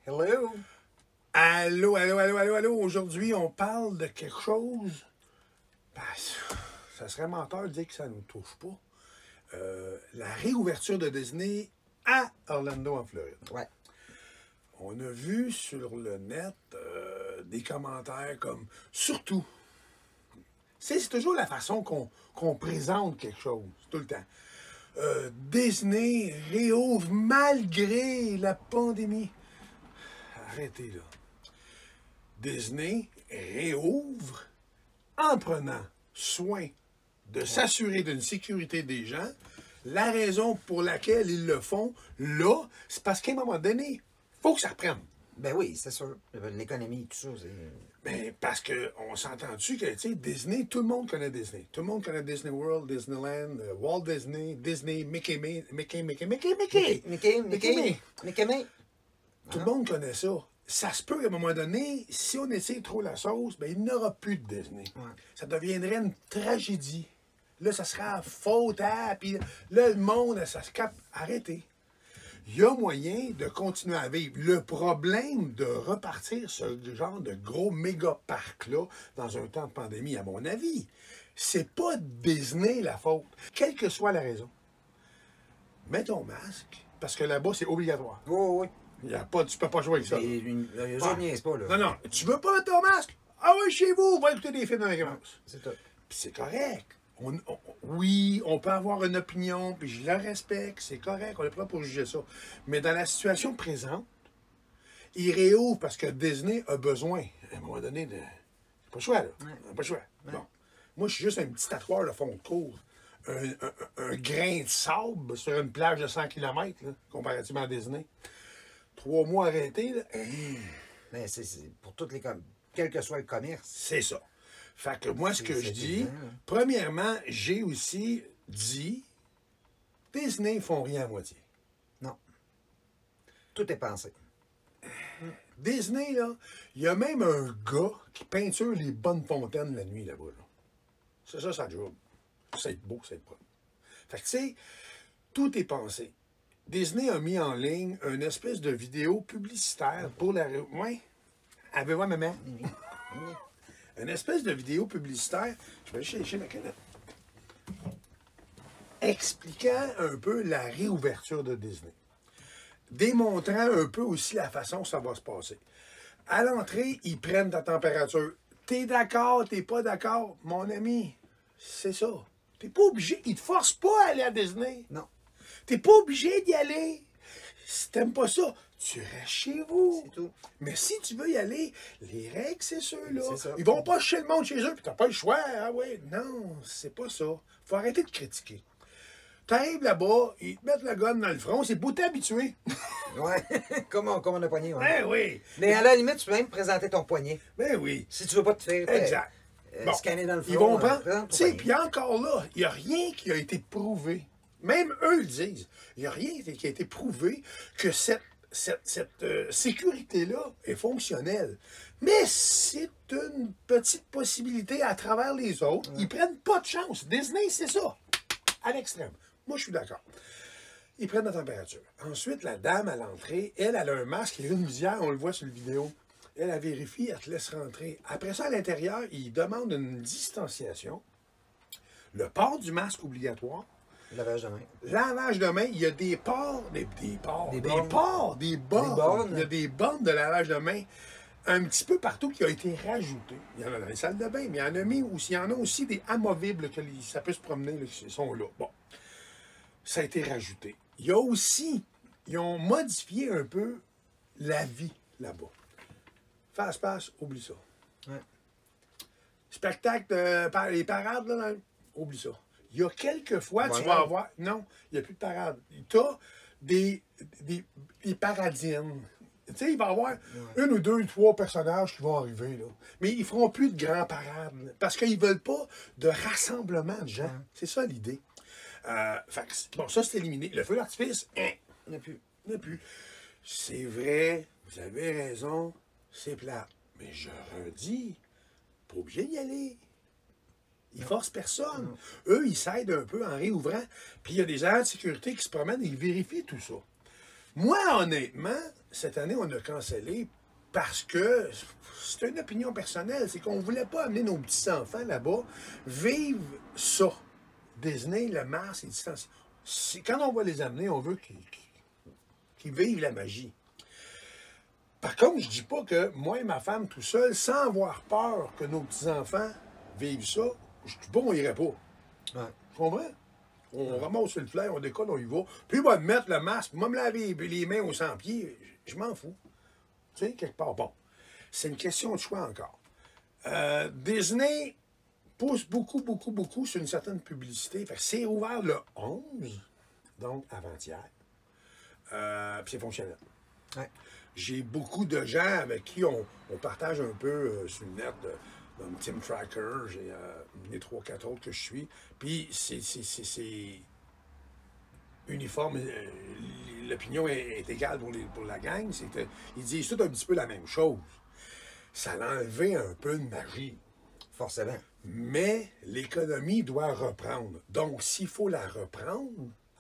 Hello! Allô, allô, allô, allô, allô. Aujourd'hui, on parle de quelque chose. Ben, ça serait menteur de dire que ça ne nous touche pas. La réouverture de Disney à Orlando, en Floride. Ouais. On a vu sur le net des commentaires comme surtout. C'est toujours la façon qu'on présente quelque chose, tout le temps. Disney réouvre malgré la pandémie. Arrêtez là. Disney réouvre en prenant soin de s'assurer d'une sécurité des gens. La raison pour laquelle ils le font, là, c'est parce qu'à un moment donné, il faut que ça reprenne. Ben oui, c'est sûr. L'économie, tout ça, c'est... Ben, parce qu'on s'entend-tu que, tu sais, Disney, tout le monde connaît Disney. Tout le monde connaît Disney World, Disneyland, Walt Disney, Disney, Mickey. Tout le monde connaît ça. Ça se peut qu'à un moment donné, si on essaie trop la sauce, ben, il n'y aura plus de Disney. Ouais. Ça deviendrait une tragédie. Là, ça sera faute à... Puis là, le monde, ça se capte. Arrêtez. Il y a moyen de continuer à vivre. Le problème de repartir ce genre de gros méga parc-là dans un temps de pandémie, à mon avis, c'est pas Disney la faute, quelle que soit la raison. Mets ton masque, parce que là-bas, c'est obligatoire. Oh, oui. Il y a pas, tu peux pas jouer avec ça. Les autres niaisent pas, là. Non, non. Tu veux pas mettre ton masque? Ah oui, chez vous, on va écouter des films dans les Mouse. C'est tout. Puis c'est correct. Oui, on peut avoir une opinion, puis je la respecte, c'est correct, on est prêt pour juger ça. Mais dans la situation présente, il réouvre parce que Disney a besoin, à un moment donné, de... Pas le choix, là. Ouais. Pas le choix. Ouais. Bon. Moi, je suis juste un petit tatoueur de fond de cours. Un grain de sable sur une plage de 100 km, là, comparativement à Disney. 3 mois arrêtés, là. Ben, c'est pour toutes les... Quel que soit le commerce. C'est ça. Fait que moi, ce que je dis, évident. premièrement, j'ai aussi dit, Disney font rien à moitié. Non. Tout est pensé. Disney, là, il y a même un gars qui peinture les bonnes fontaines la nuit là-bas. Là. C'est ça, ça job. C'est beau, c'est propre. Fait que, tu sais, tout est pensé. Disney a mis en ligne une espèce de vidéo publicitaire pour la... Oui? Avez-vous, maman? Une espèce de vidéo publicitaire, je vais aller chercher ma canette, expliquant un peu la réouverture de Disney. Démontrant un peu aussi la façon que ça va se passer. À l'entrée, ils prennent ta température. T'es d'accord, t'es pas d'accord? Mon ami, c'est ça. T'es pas obligé, ils te forcent pas à aller à Disney. Non. T'es pas obligé d'y aller. Si t'aimes pas ça, tu restes chez vous. C'est tout. Mais si tu veux y aller, les règles, c'est ceux-là. C'est ça. Ils vont pas chez le monde chez eux, puis t'as pas le choix. Ah ouais, non, c'est pas ça. Faut arrêter de critiquer. T'arrives là-bas, ils te mettent la gomme dans le front, c'est pour t'habituer. Ouais. comme on a poignet, ouais. Ben oui. Mais à la limite, tu peux même présenter ton poignet. Ben oui. Si tu veux pas te faire... Exact. Bon. Scanner dans le front. Ils vont prendre. présente ton Tu sais, poignet. puis encore là, il n'y a rien qui a été prouvé. Même eux le disent. Il n'y a rien qui a été prouvé que cette sécurité-là est fonctionnelle. Mais c'est une petite possibilité à travers les autres. Ils prennent pas de chance. Disney, c'est ça. À l'extrême. Moi, je suis d'accord. Ils prennent la température. Ensuite, la dame à l'entrée, elle a un masque et une visière, on le voit sur la vidéo. Elle vérifie, elle te laisse rentrer. Après ça, à l'intérieur, ils demandent une distanciation. Le port du masque obligatoire. Lavage de main. Lavage de main, il y a des ports, des bornes. Il y a des bornes de lavage de main un petit peu partout qui ont été rajoutées. Il y en a dans les salles de bain, mais il y en a mis aussi. Il y en a aussi des amovibles que ça peut se promener, là, qui sont là. Bon, ça a été rajouté. Il y a aussi, ils ont modifié un peu la vie là-bas. Fast-pass, oublie ça. Ouais. Spectacle, les parades, là, oublie ça. Il y a quelques fois, tu vas avoir... Non, il n'y a plus de parade. Tu as des paradiennes. Tu sais, il va y avoir une ou deux, 3 personnages qui vont arriver, là. Mais ils ne feront plus de grands parades, là, parce qu'ils ne veulent pas de rassemblement de gens. C'est ça, l'idée. Bon, ça, c'est éliminé. Le feu d'artifice, Il n'y en a plus. il n'y en a plus. C'est vrai, vous avez raison, c'est plat. Mais je redis, pas obligé d'y aller. Ils forcent personne. Eux, ils s'aident un peu en réouvrant. Puis il y a des agents de sécurité qui se promènent et ils vérifient tout ça. Moi, honnêtement, cette année, on a cancellé parce que c'est une opinion personnelle. C'est qu'on ne voulait pas amener nos petits-enfants là-bas vivre ça. Disney, le masque, les distances. Quand on va les amener, on veut qu'ils vivent la magie. Par contre, je dis pas que moi et ma femme tout seul, sans avoir peur que nos petits-enfants vivent ça, je dis pas qu'on irait pas. Ouais. Tu comprends? On ramasse le flair, on décolle, on y va. Puis il va me mettre le masque, moi me laver les mains aux 100 pieds. Je m'en fous. Tu sais, quelque part. Bon, c'est une question de choix encore. Disney pousse beaucoup sur une certaine publicité. Fait que c'est ouvert le 11, donc avant-hier. Puis c'est fonctionnel. Ouais. J'ai beaucoup de gens avec qui on partage un peu sur le net, dans Team Tracker, j'ai les 3-4 autres que je suis. Puis c'est uniforme, l'opinion est égale pour la gang. Ils disent tout un petit peu la même chose. Ça a enlevé un peu de magie. Forcément. Mais l'économie doit reprendre. Donc, s'il faut la reprendre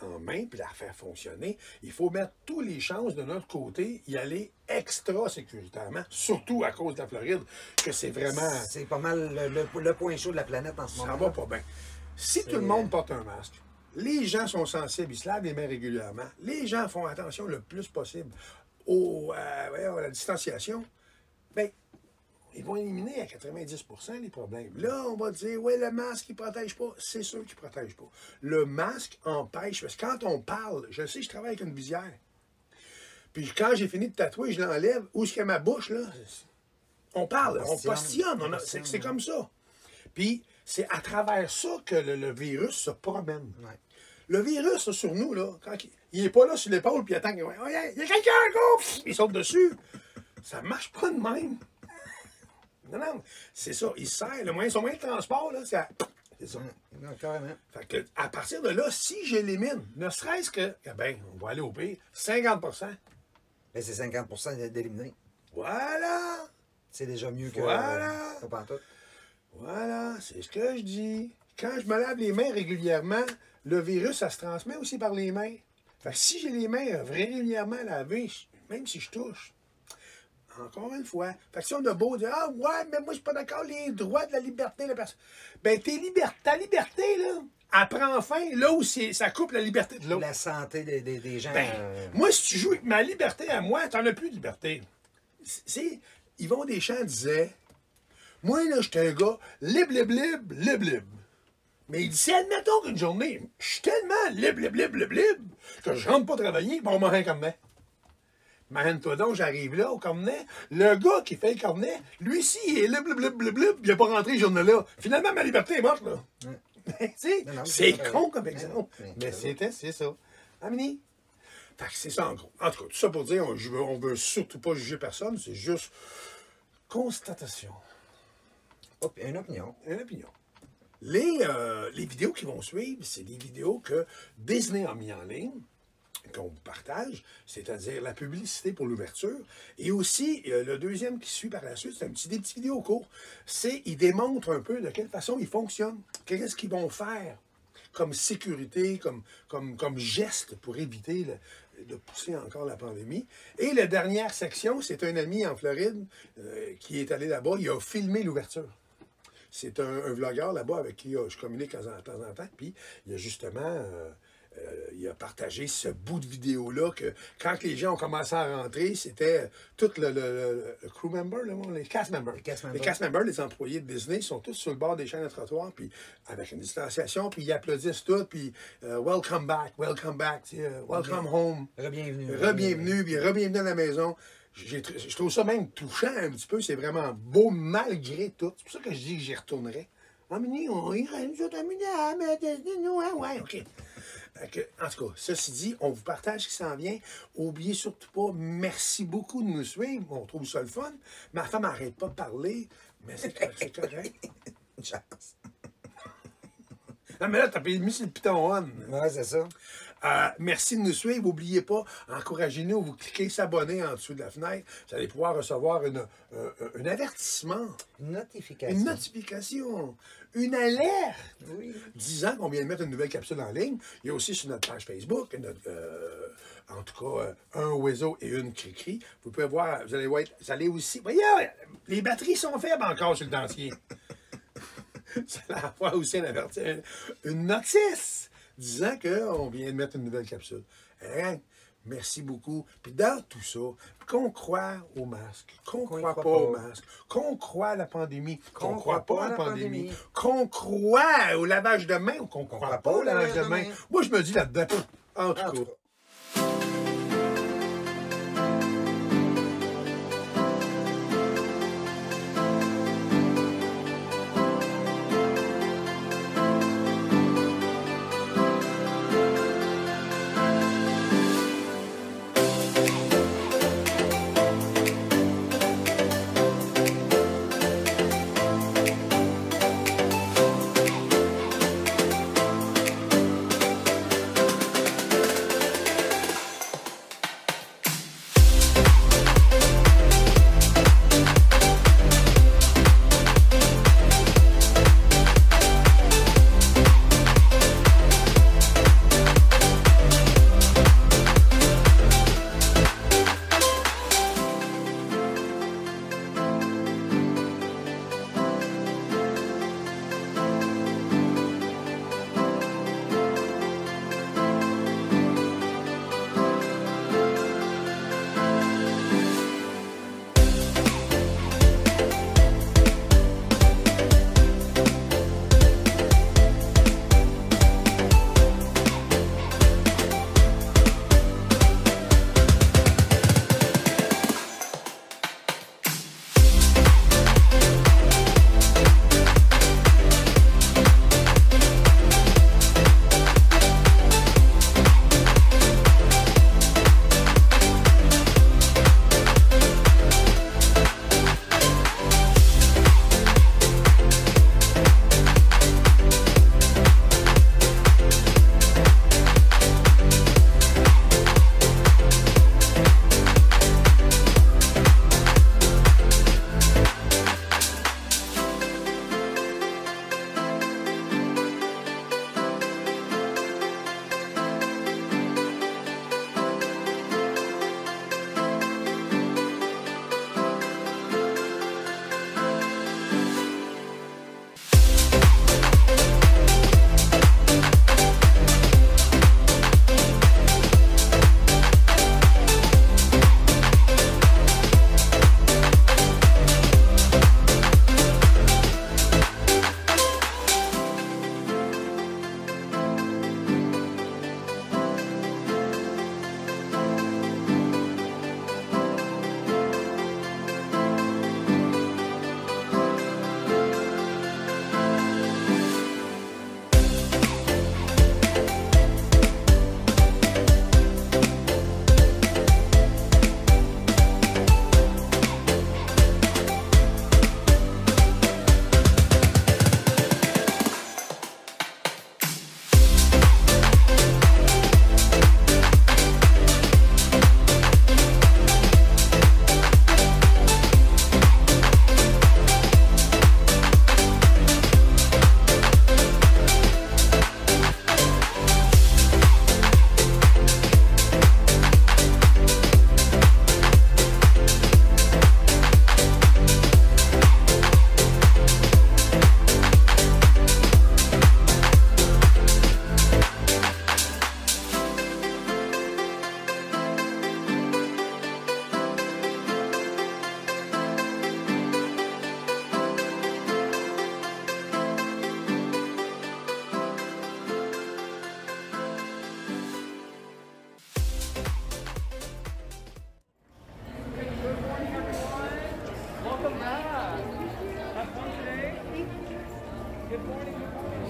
en main puis la faire fonctionner, il faut mettre toutes les chances de notre côté, y aller extra sécuritairement, surtout à cause de la Floride, que c'est vraiment... C'est pas mal le point chaud de la planète en ce moment. Ça va pas bien. Si tout le monde porte un masque, les gens sont sensibles, ils se lavent les mains régulièrement, les gens font attention le plus possible à la distanciation, bien, ils vont éliminer à 90% les problèmes. Là, on va dire, ouais, le masque, il ne protège pas. C'est sûr qu'il ne protège pas. Le masque empêche, parce que quand on parle, je sais, je travaille avec une visière. Puis quand j'ai fini de tatouer, je l'enlève. Où est-ce qu'il y a ma bouche, là? On parle, on postillonne. C'est comme ça. Puis c'est à travers ça que le virus se promène. Ouais. Le virus, là, sur nous, là, quand il n'est pas là sur l'épaule, puis il attend qu'il y a quelqu'un, go! Il saute dessus. Ça ne marche pas de même. Non, c'est ça. Il sert. Son moyen de transport, là, c'est ça. Non, carrément. Fait que, à partir de là, si j'élimine, ne serait-ce que, eh bien, on va aller au pire, 50 Mais c'est 50% d'éliminer. Voilà! C'est déjà mieux que... Voilà! Pas pantoute. Voilà, c'est ce que je dis. Quand je me lave les mains régulièrement, le virus, ça se transmet aussi par les mains. Fait que si j'ai les mains régulièrement lavées, même si je touche, encore une fois. Fait que si on a beau dire, ah ouais, mais moi je suis pas d'accord, les droits de la liberté de la personne. Ben ta liberté, là, elle prend fin là où ça coupe la liberté de l'autre. La santé des gens. Ben, moi, si tu joues avec ma liberté à moi, t'en as plus de liberté. Yvon Deschamps disait, moi là, j'étais un gars libre. Mais il dit, si admettons qu'une journée, je suis tellement libre, que je rentre pas travailler, bon, on m'a rien comme ça. Imagine-toi donc, j'arrive là au cornet. Le gars qui fait le cornet, lui aussi, il est libre, il n'a pas rentré ce journée-là. Finalement, ma liberté est morte, là. C'est con comme exemple. Mais c'est ça. Amini? Fait que c'est ça en gros. En tout cas, tout ça pour dire, on veut surtout pas juger personne, c'est juste constatation. Une opinion. Une opinion. Les vidéos qui vont suivre, c'est des vidéos que Disney a mis en ligne, qu'on vous partage, c'est-à-dire la publicité pour l'ouverture. Et aussi, le deuxième qui suit par la suite, c'est des petits vidéos courts. Ils démontrent un peu de quelle façon ils fonctionnent, qu'est-ce qu'ils vont faire comme sécurité, comme geste pour éviter de pousser encore la pandémie. Et la dernière section, c'est un ami en Floride qui est allé là-bas, il a filmé l'ouverture. C'est un vlogueur là-bas avec qui je communique de temps en temps, puis il a justement... il a partagé ce bout de vidéo-là que quand les gens ont commencé à rentrer, c'était tout le crew member, les cast members. Les cast members, les employés de Disney, sont tous sur le bord des chaînes de trottoir, puis avec une distanciation, puis ils applaudissent tout, puis welcome back, welcome home. Re-bienvenue, puis re-bienvenue à la maison. Je trouve ça même touchant un petit peu, c'est vraiment beau malgré tout. C'est pour ça que je dis que j'y retournerai. Ah, mais on irait nous autres, ouais, OK. En tout cas, ceci dit, on vous partage ce qui s'en vient. N'oubliez surtout pas, merci beaucoup de nous suivre. On trouve ça le fun. Ma femme n'arrête pas de parler, mais c'est correct. Une chance. Non, mais là, t'as mis sur le piton on. Ouais, c'est ça. Merci de nous suivre. N'oubliez pas, encouragez-nous. Vous cliquez s'abonner en dessous de la fenêtre. Vous allez pouvoir recevoir un avertissement. Une notification. Une notification. Une alerte. Oui. Disant qu'on vient de mettre une nouvelle capsule en ligne. Il y a aussi sur notre page Facebook, en tout cas, un oiseau et une cri-cri. Vous pouvez voir, vous allez aussi... Voyez, les batteries sont faibles encore sur le dentier. Ça va avoir aussi une notice disant qu'on vient de mettre une nouvelle capsule. Hein? Merci beaucoup. Puis dans tout ça, qu'on croit au masque, qu'on croit pas au masque, qu'on croit à la pandémie, qu'on croit pas à la pandémie, qu'on croit au lavage de main ou qu'on croit pas au lavage de main. Moi, je me dis là-dedans, en tout cas.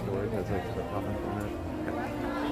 Story has extra comments on it.